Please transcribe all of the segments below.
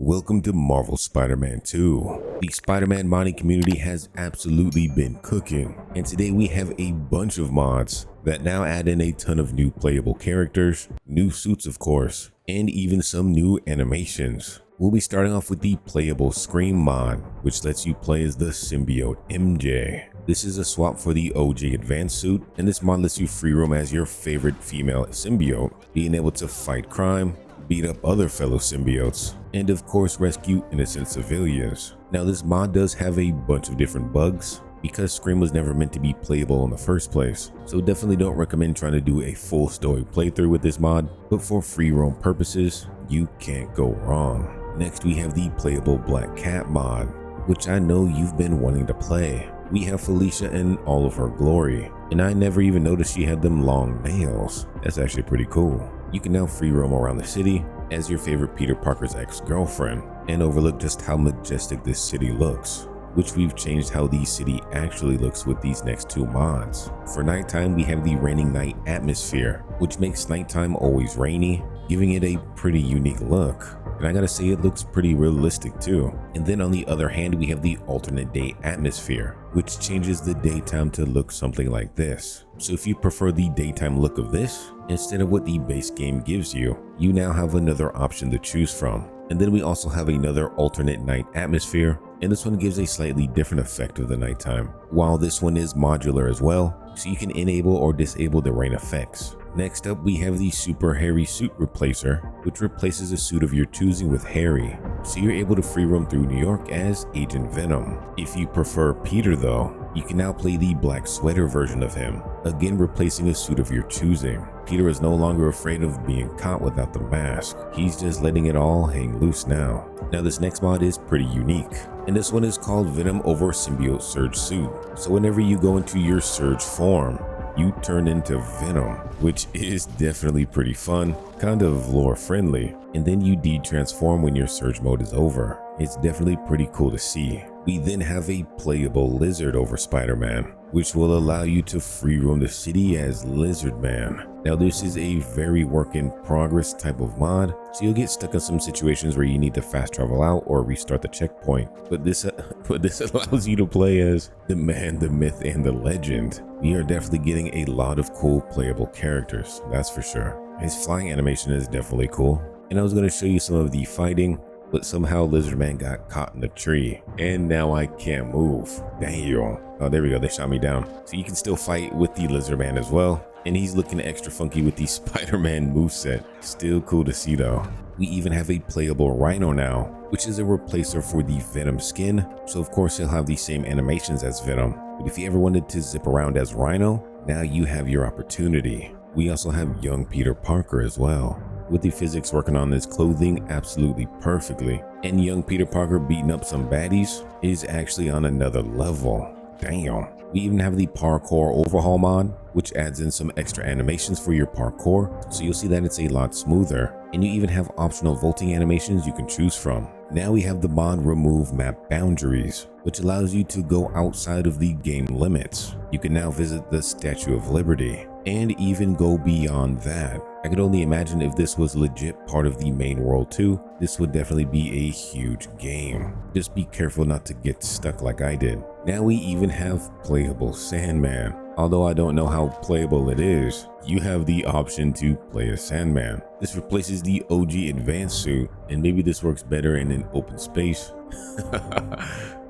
Welcome to Marvel Spider-Man 2. The Spider-Man modding community has absolutely been cooking, and today we have a bunch of mods that now add in a ton of new playable characters, new suits of course, and even some new animations. We'll be starting off with the Playable Scream mod, which lets you play as the Symbiote MJ. This is a swap for the OG Advanced suit, and this mod lets you free roam as your favorite female symbiote, being able to fight crime, beat up other fellow symbiotes, and of course rescue innocent civilians. Now this mod does have a bunch of different bugs because Scream was never meant to be playable in the first place, so definitely don't recommend trying to do a full story playthrough with this mod, but for free roam purposes, you can't go wrong. Next we have the Playable Blackcat mod, which I know you've been wanting to play. We have Felicia in all of her glory, and I never even noticed she had them long nails. That's actually pretty cool. You can now free roam around the city as your favorite Peter Parker's ex-girlfriend and overlook just how majestic this city looks, which we've changed how the city actually looks with these next two mods. For nighttime, we have the Raining Night atmosphere, which makes nighttime always rainy, giving it a pretty unique look. And I gotta say, it looks pretty realistic too. And then on the other hand, we have the alternate day atmosphere, which changes the daytime to look something like this. So if you prefer the daytime look of this, instead of what the base game gives you, you now have another option to choose from. And then we also have another alternate night atmosphere, and this one gives a slightly different effect of the nighttime, while this one is modular as well, so you can enable or disable the rain effects. Next up, we have the Super Harry Suit Replacer, which replaces a suit of your choosing with Harry, so you're able to free roam through New York as Agent Venom. If you prefer Peter though, you can now play the black sweater version of him, again replacing a suit of your choosing. Peter is no longer afraid of being caught without the mask, he's just letting it all hang loose now. Now this next mod is pretty unique, and this one is called Venom over Symbiote Surge Suit. So whenever you go into your Surge form, you turn into Venom, which is definitely pretty fun, kind of lore friendly, and then you de-transform when your Surge mode is over. It's definitely pretty cool to see. We then have a playable Lizard over Spider-Man, which will allow you to free roam the city as Lizard Man. Now this is a very work in progress type of mod, so you'll get stuck in some situations where you need to fast travel out or restart the checkpoint, but this allows you to play as the man, the myth, and the legend. We are definitely getting a lot of cool playable characters, that's for sure. His flying animation is definitely cool, and I was going to show you some of the fighting, but somehow Lizard Man got caught in a tree, and now I can't move. Damn. Oh, there we go, they shot me down. So you can still fight with the Lizard Man as well, and he's looking extra funky with the Spider-Man moveset. Still cool to see though. We even have a playable Rhino now, which is a replacer for the Venom skin, so of course he'll have the same animations as Venom. But if you ever wanted to zip around as Rhino, now you have your opportunity. We also have young Peter Parker as well, with the physics working on his clothing absolutely perfectly. And young Peter Parker beating up some baddies is actually on another level. Damn. We even have the Parkour Overhaul mod, which adds in some extra animations for your parkour, so you'll see that it's a lot smoother. And you even have optional vaulting animations you can choose from. Now we have the mod Remove Map Boundaries, which allows you to go outside of the game limits. You can now visit the Statue of Liberty, and even go beyond that. I could only imagine if this was legit part of the main world too, this would definitely be a huge game. Just be careful not to get stuck like I did. Now we even have Playable Sandman. Although I don't know how playable it is, you have the option to play as Sandman. This replaces the OG Advanced suit, and maybe this works better in an open space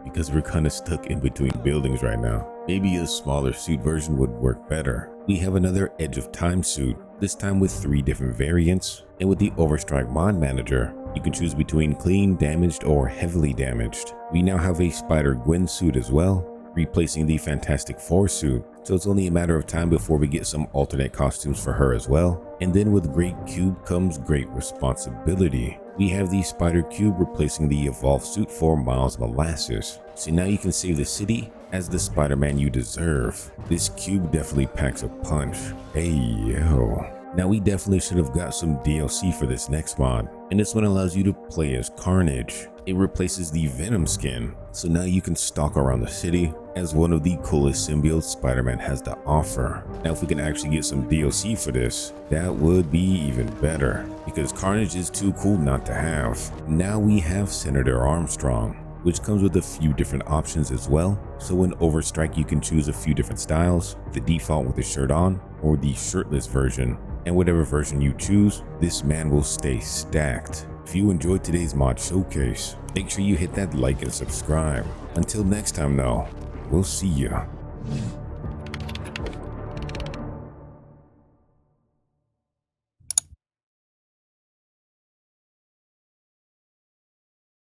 because we're kind of stuck in between buildings right now. Maybe a smaller suit version would work better. We have another Edge of Time suit, this time with 3 different variants, and with the Overstrike mod manager, you can choose between clean, damaged, or heavily damaged. We now have a Spider-Gwen suit as well, replacing the Fantastic Four suit, so it's only a matter of time before we get some alternate costumes for her as well. And then with Great Cube comes great responsibility. We have the Spider Cube replacing the evolved suit for Miles Molasses, so now you can save the city as the Spider-Man you deserve. This cube definitely packs a punch. Hey yo. Now we definitely should have got some DLC for this next mod, and this one allows you to play as Carnage. It replaces the Venom skin, so now you can stalk around the city as one of the coolest symbiotes Spider-Man has to offer. Now if we can actually get some DLC for this, that would be even better, because Carnage is too cool not to have. Now we have Senator Armstrong, which comes with a few different options as well. So in Overstrike you can choose a few different styles, the default with the shirt on or the shirtless version, and whatever version you choose, this man will stay stacked. If you enjoyed today's mod showcase, make sure you hit that like and subscribe. Until next time though, we'll see ya.